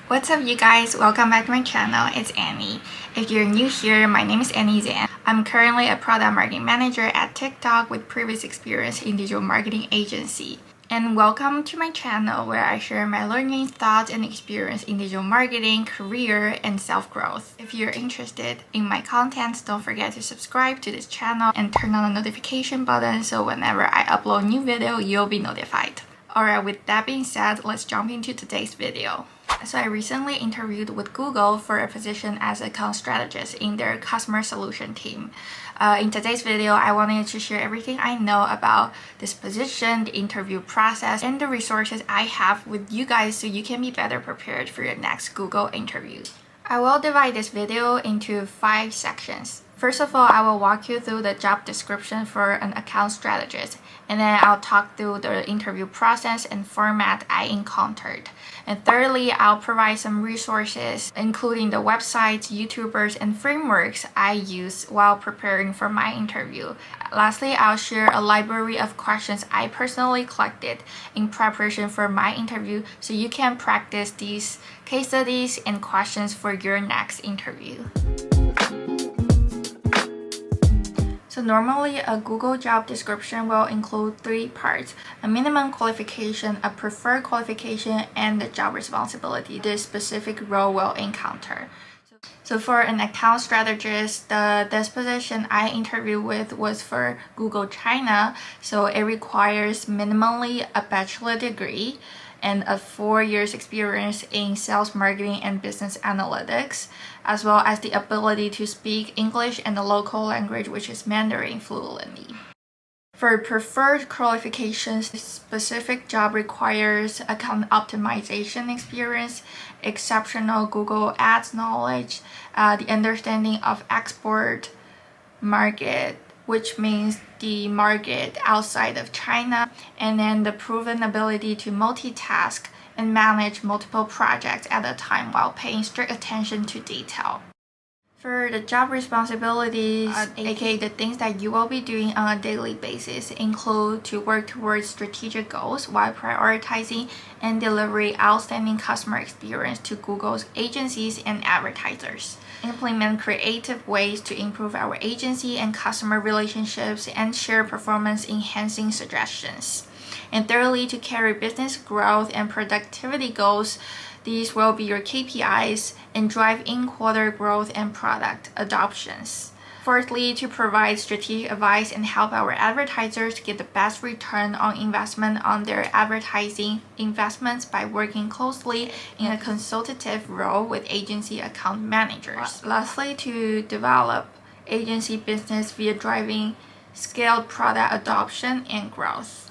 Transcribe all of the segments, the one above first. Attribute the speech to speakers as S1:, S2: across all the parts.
S1: What's up, you guys? Welcome back to my channel. It's Annie. If you're new here, my name is Annie Zan. I'm currently a product marketing manager at TikTok with previous experience in digital marketing agency. And welcome to my channel where I share my learning, thoughts, and experience in digital marketing, career, and self-growth. If you're interested in my contents, don't forget to subscribe to this channel and turn on the notification button so whenever I upload a new video, you'll be notified. Alright, with that being said, let's jump into today's video. So I recently interviewed with Google for a position as Account Strategist in their customer solution team. In today's video, I wanted to share everything I know about this position, the interview process, and the resources I have with you guys so you can be better prepared for your next Google interview. I will divide this video into 5 sections. First of all, I will walk you through the job description for an account strategist, and then I'll talk through the interview process and format I encountered. And thirdly, I'll provide some resources, including the websites, YouTubers, and frameworks I use while preparing for my interview. Lastly, I'll share a library of questions I personally collected in preparation for my interview so you can practice these case studies and questions for your next interview. So normally a Google job description will include 3 parts: a minimum qualification, a preferred qualification, and the job responsibility this specific role will encounter. So for an account strategist, this position I interviewed with was for Google China, so it requires minimally a bachelor degree and a 4 years experience in sales, marketing, and business analytics, as well as the ability to speak English and the local language, which is Mandarin, fluently. For preferred qualifications, this specific job requires account optimization experience, exceptional Google Ads knowledge, the understanding of export market, which means the market outside of China, and then the proven ability to multitask and manage multiple projects at a time while paying strict attention to detail. For the job responsibilities, aka the things that you will be doing on a daily basis, include to work towards strategic goals while prioritizing and delivering outstanding customer experience to Google's agencies and advertisers. Implement creative ways to improve our agency and customer relationships and share performance-enhancing suggestions. And thirdly, to carry business growth and productivity goals. These will be your KPIs and drive in-quarter growth and product adoptions. Fourthly, to provide strategic advice and help our advertisers get the best return on investment on their advertising investments by working closely in a consultative role with agency account managers. Lastly, to develop agency business via driving scaled product adoption and growth.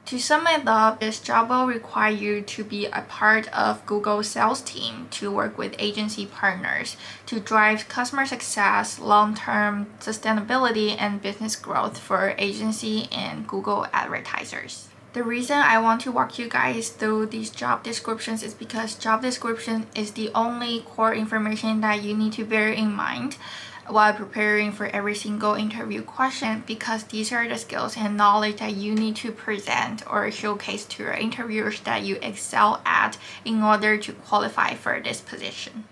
S1: To sum it up, this job will require you to be a part of Google's sales team to work with agency partners to drive customer success, long-term sustainability, and business growth for agency and Google advertisers. The reason I want to walk you guys through these job descriptions is because job description is the only core information that you need to bear in mind while preparing for every single interview question, because these are the skills and knowledge that you need to present or showcase to your interviewers that you excel at in order to qualify for this position.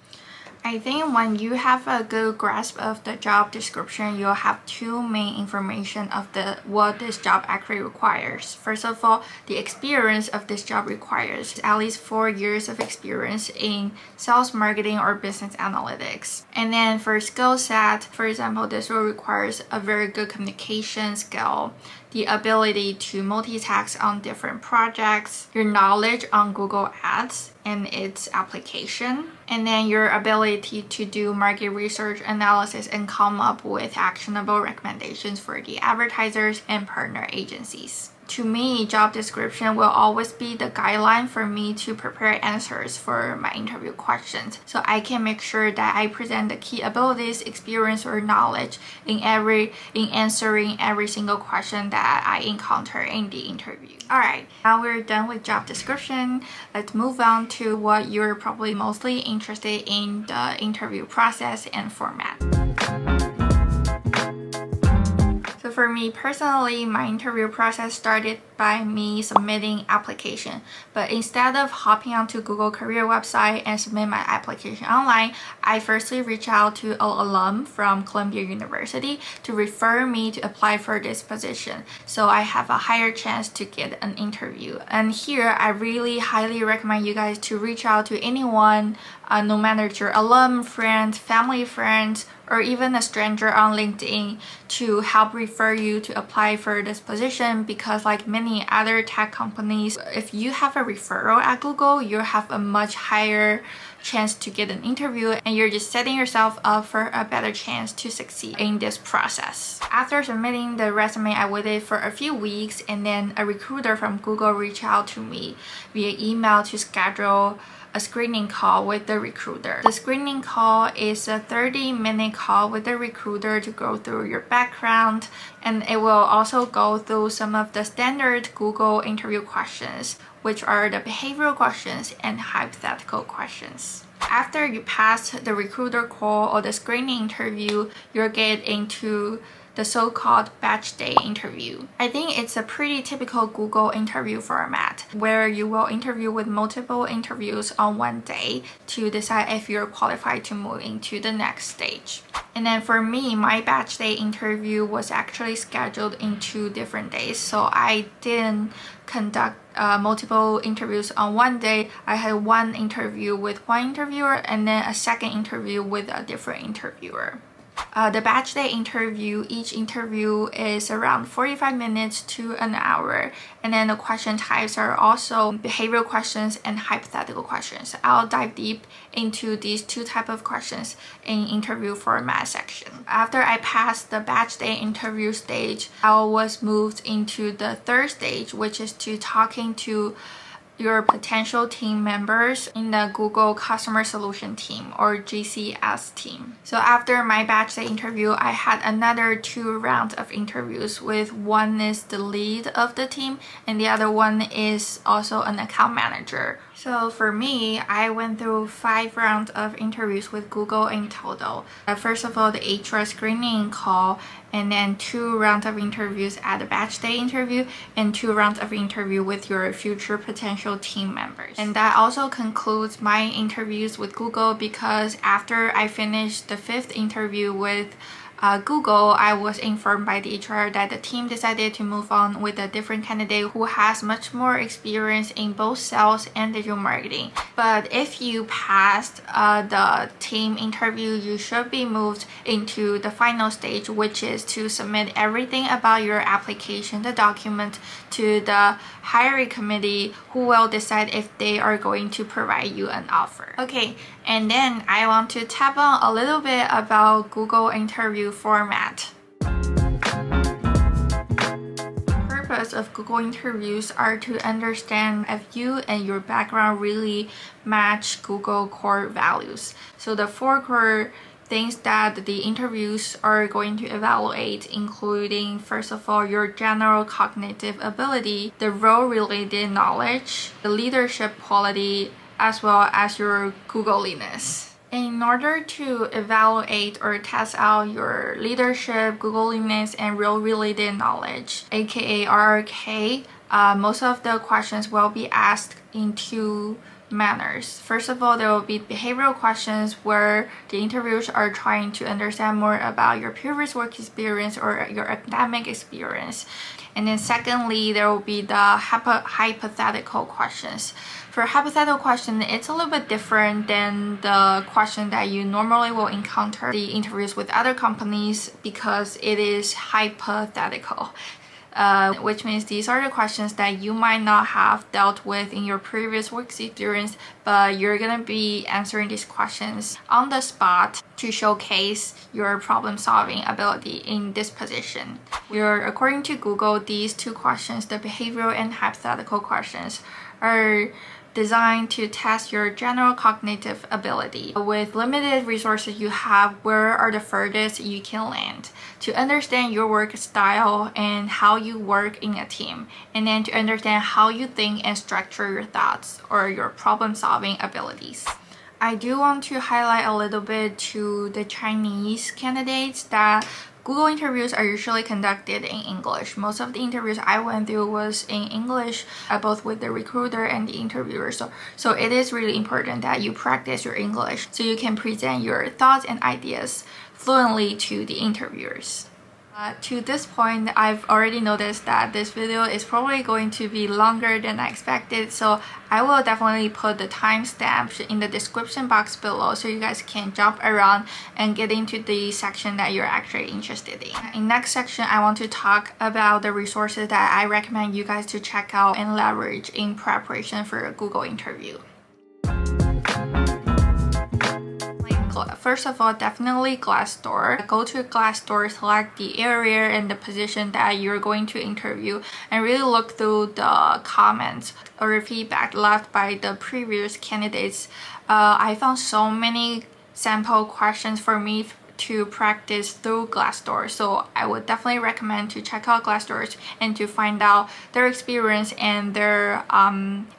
S1: I think when you have a good grasp of the job description, you'll have 2 main information of what this job actually requires. First of all, the experience of this job requires at least 4 years of experience in sales, marketing, or business analytics. And then for skill set, for example, this will require a very good communication skill, the ability to multitask on different projects, your knowledge on Google Ads and its application, and then your ability to do market research analysis and come up with actionable recommendations for the advertisers and partner agencies. To me, job description will always be the guideline for me to prepare answers for my interview questions, so I can make sure that I present the key abilities, experience, or knowledge in answering every single question that I encounter in the interview. Alright, now we're done with job description. Let's move on to what you're probably mostly interested in, the interview process and format. for me personally, my interview process started by me submitting application. But instead of hopping onto Google career website and submit my application online, I firstly reached out to an alum from Columbia University to refer me to apply for this position, so I have a higher chance to get an interview. And here, I really highly recommend you guys to reach out to anyone, no matter it's your alum, friend, family friends, or even a stranger on LinkedIn, to help refer you to apply for this position, because like many other tech companies, if you have a referral at Google, you have a much higher chance to get an interview, and you're just setting yourself up for a better chance to succeed in this process. After submitting the resume, I waited for a few weeks, and then a recruiter from Google reached out to me via email to schedule a screening call with the recruiter. The screening call is a 30-minute call with the recruiter to go through your background, and it will also go through some of the standard Google interview questions, which are the behavioral questions and hypothetical questions. After you pass the recruiter call or the screening interview, you'll get into the so-called batch day interview. I think it's a pretty typical Google interview format, where you will interview with multiple interviews on one day to decide if you're qualified to move into the next stage. And then for me, my batch day interview was actually scheduled in 2 different days, so I didn't conduct multiple interviews on one day. I had one interview with one interviewer and then a second interview with a different interviewer. The batch day interview, each interview is around 45 minutes to an hour, and then the question types are also behavioral questions and hypothetical questions. I'll dive deep into these 2 types of questions in interview format section. After I passed the batch day interview stage, I was moved into the 3rd stage, which is to talking to your potential team members in the Google Customer Solution Team, or GCS team. So after my batch day interview, I had another 2 rounds of interviews, with one is the lead of the team and the other one is also an account manager. So for me, I went through 5 rounds of interviews with Google in total. First of all, the HR screening call, and then 2 rounds of interviews at the batch day interview, and 2 rounds of interview with your future potential team members. And that also concludes my interviews with Google, because after I finished the 5th interview with Google, I was informed by the HR that the team decided to move on with a different candidate who has much more experience in both sales and digital marketing. But if you passed the team interview, you should be moved into the final stage, which is to submit everything about your application, the document, to the hiring committee, who will decide if they are going to provide you an offer. Okay, and then I want to tap on a little bit about Google interview format. The purpose of Google interviews are to understand if you and your background really match Google core values. So the 4 core things that the interviews are going to evaluate, including, first of all, your general cognitive ability, the role-related knowledge, the leadership quality, as well as your Googliness. In order to evaluate or test out your leadership, Googliness, and role-related knowledge, aka RRK, most of the questions will be asked in 2 manners. First of all, there will be behavioral questions, where the interviewers are trying to understand more about your previous work experience or your academic experience. And then secondly, there will be the hypothetical questions. For hypothetical question, it's a little bit different than the question that you normally will encounter the interviews with other companies, because it is hypothetical. Which means these are the questions that you might not have dealt with in your previous work experience, but you're gonna be answering these questions on the spot to showcase your problem-solving ability in this position. According to Google, these 2 questions, the behavioral and hypothetical questions, are designed to test your general cognitive ability. With limited resources you have, where are the furthest you can land? To understand your work style and how you work in a team, and then to understand how you think and structure your thoughts or your problem-solving abilities. I do want to highlight a little bit to the Chinese candidates that Google interviews are usually conducted in English. Most of the interviews I went through was in English, both with the recruiter and the interviewer. So it is really important that you practice your English so you can present your thoughts and ideas fluently to the interviewers. To this point, I've already noticed that this video is probably going to be longer than I expected, so I will definitely put the timestamps in the description box below so you guys can jump around and get into the section that you're actually interested in. In next section, I want to talk about the resources that I recommend you guys to check out and leverage in preparation for a Google interview. First of all, definitely Glassdoor. Go to Glassdoor, select the area and the position that you're going to interview, and really look through the comments or feedback left by the previous candidates. I found so many sample questions for me to practice through Glassdoor, so I would definitely recommend to check out Glassdoor and to find out their experience and their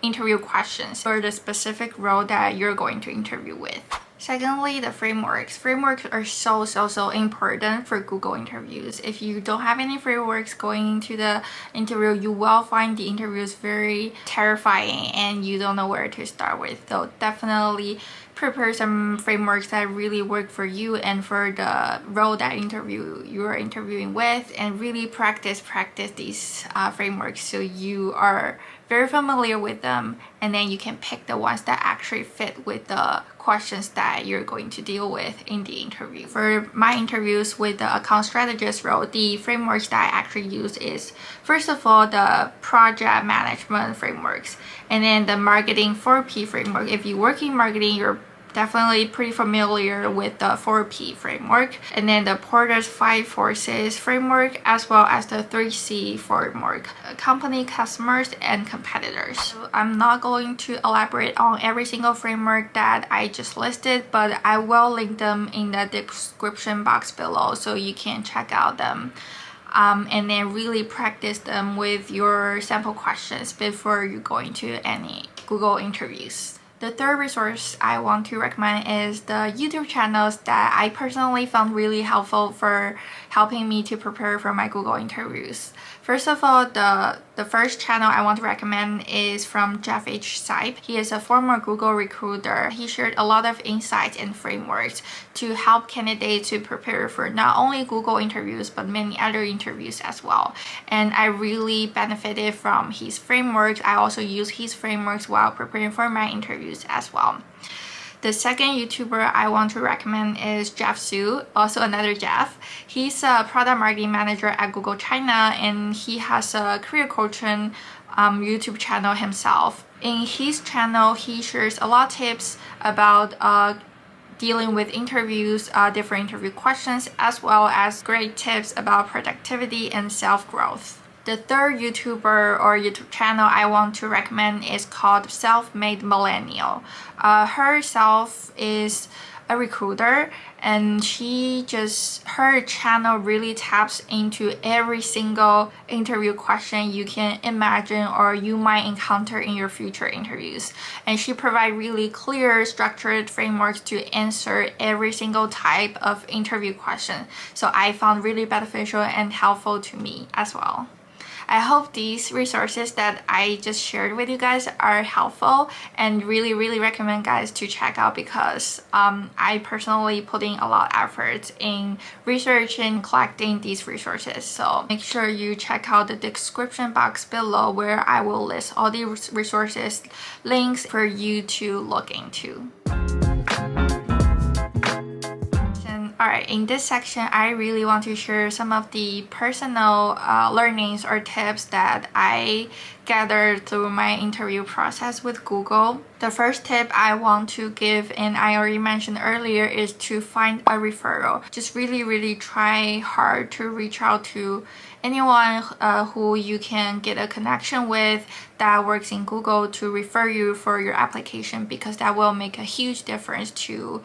S1: interview questions for the specific role that you're going to interview with. Secondly, the frameworks. Frameworks are so important for Google interviews. If you don't have any frameworks going into the interview, you will find the interviews very terrifying and you don't know where to start with. So definitely prepare some frameworks that really work for you and for the role that you are interviewing with, and really practice these frameworks so you are very familiar with them, and then you can pick the ones that actually fit with the questions that you're going to deal with in the interview. For my interviews with the Account Strategist role, the frameworks that I actually use is, first of all, the project management frameworks, and then the marketing 4P framework. If you work in marketing, you're definitely pretty familiar with the 4P framework, and then the Porter's 5 Forces framework, as well as the 3C framework: company, customers, and competitors. So I'm not going to elaborate on every single framework that I just listed, but I will link them in the description box below so you can check out them. And then really practice them with your sample questions before you go into any Google interviews. The third resource I want to recommend is the YouTube channels that I personally found really helpful for helping me to prepare for my Google interviews. First of all, the first channel I want to recommend is from H Sipe. He is a former Google recruiter. He shared a lot of insights and frameworks to help candidates to prepare for not only Google interviews but many other interviews as well. And I really benefited from his frameworks. I also use his frameworks while preparing for my interviews as well. The second YouTuber I want to recommend is Jeff Su, also another Jeff. He's a product marketing manager at Google China, and he has a career coaching YouTube channel himself. In his channel, he shares a lot of tips about dealing with interviews, different interview questions, as well as great tips about productivity and self-growth. The third YouTuber or YouTube channel I want to recommend is called Self-Made Millennial. Herself is a recruiter, and her channel really taps into every single interview question you can imagine or you might encounter in your future interviews. And she provides really clear, structured frameworks to answer every single type of interview question. So I found really beneficial and helpful to me as well. I hope these resources that I just shared with you guys are helpful, and really recommend guys to check out, because I personally put in a lot of effort in researching, collecting these resources. So make sure you check out the description box below where I will list all the resources links for you to look into. Alright, in this section, I really want to share some of the personal learnings or tips that I gathered through my interview process with Google. The first tip I want to give, and I already mentioned earlier, is to find a referral. Just really try hard to reach out to anyone who you can get a connection with that works in Google to refer you for your application, because that will make a huge difference to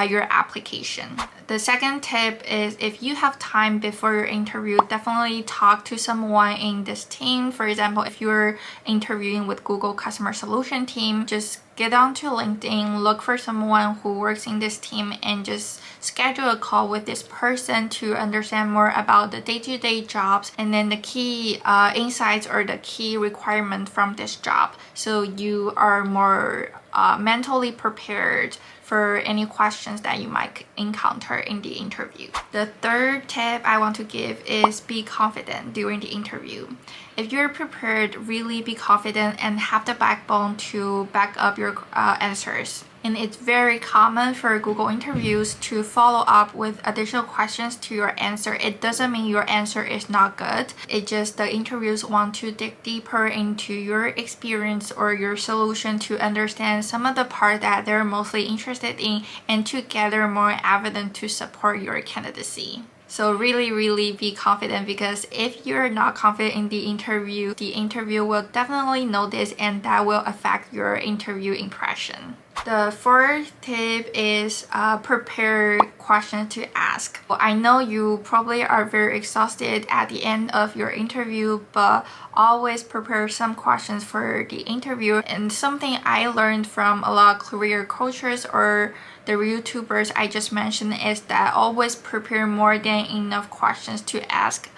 S1: your application. The second tip is if you have time before your interview, definitely talk to someone in this team. For example, if you're interviewing with Google Customer Solution team, just get onto LinkedIn, look for someone who works in this team and just schedule a call with this person to understand more about the day-to-day jobs and then the key insights or the key requirement from this job, so you are more mentally prepared for any questions that you might encounter in the interview. The third tip I want to give is be confident during the interview. If you're prepared, really be confident and have the backbone to back up your answers. And it's very common for Google interviews to follow up with additional questions to your answer. It doesn't mean your answer is not good. It's just the interviews want to dig deeper into your experience or your solution to understand some of the part that they're mostly interested in and to gather more evidence to support your candidacy. So really be confident, because if you're not confident in the interview will definitely notice and that will affect your interview impression. The fourth tip is prepare questions to ask. Well, I know you probably are very exhausted at the end of your interview, but always prepare some questions for the interview. And something I learned from a lot of career coaches or the YouTubers I just mentioned is that always prepare more than enough questions to ask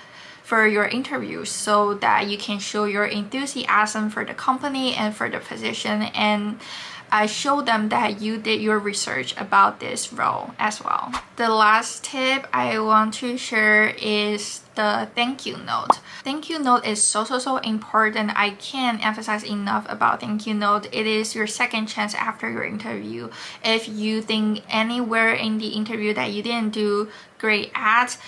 S1: for your interview so that you can show your enthusiasm for the company and for the position, and show them that you did your research about this role as well. The last tip I want to share is the thank you note. Thank you note is so important. I can't emphasize enough about thank you note. It is your second chance after your interview. If you think anywhere in the interview that you didn't do great at,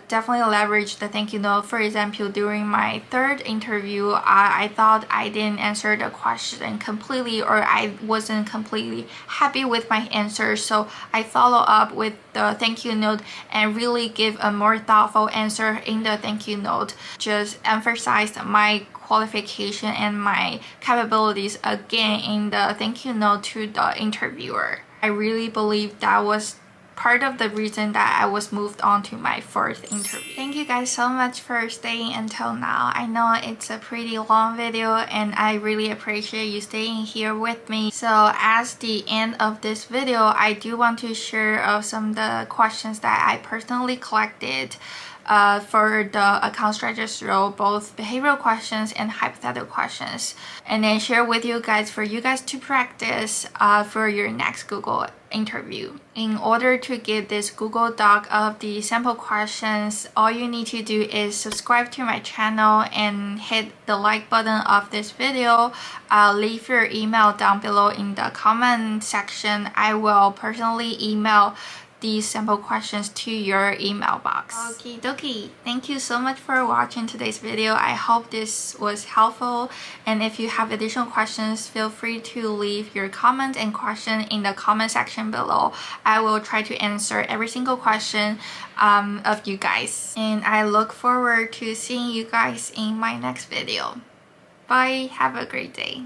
S1: definitely leverage the thank you note. For example, during my third interview, I thought I didn't answer the question completely, or I wasn't completely happy with my answer, so I follow up with the thank you note and really give a more thoughtful answer in the thank you note. Just emphasize my qualification and my capabilities again in the thank you note to the interviewer. I really believe that was part of the reason that I was moved on to my fourth interview. Thank you guys so much for staying until now. I know it's a pretty long video and I really appreciate you staying here with me. So as the end of this video, I do want to share some of the questions that I personally collected for the account strategist role, both behavioral questions and hypothetical questions, and then share with you guys for you guys to practice for your next Google interview. In order to get this Google Doc of the sample questions, all you need to do is subscribe to my channel and hit the like button of this video. Leave your email down below in the comment section. I will personally email these sample questions to your email box. Okie dokie. Thank you so much for watching today's video. I hope this was helpful, and if you have additional questions, feel free to leave your comment and question in the comment section below. I will try to answer every single question of you guys, and I look forward to seeing you guys in my next video. Bye. Have a great day.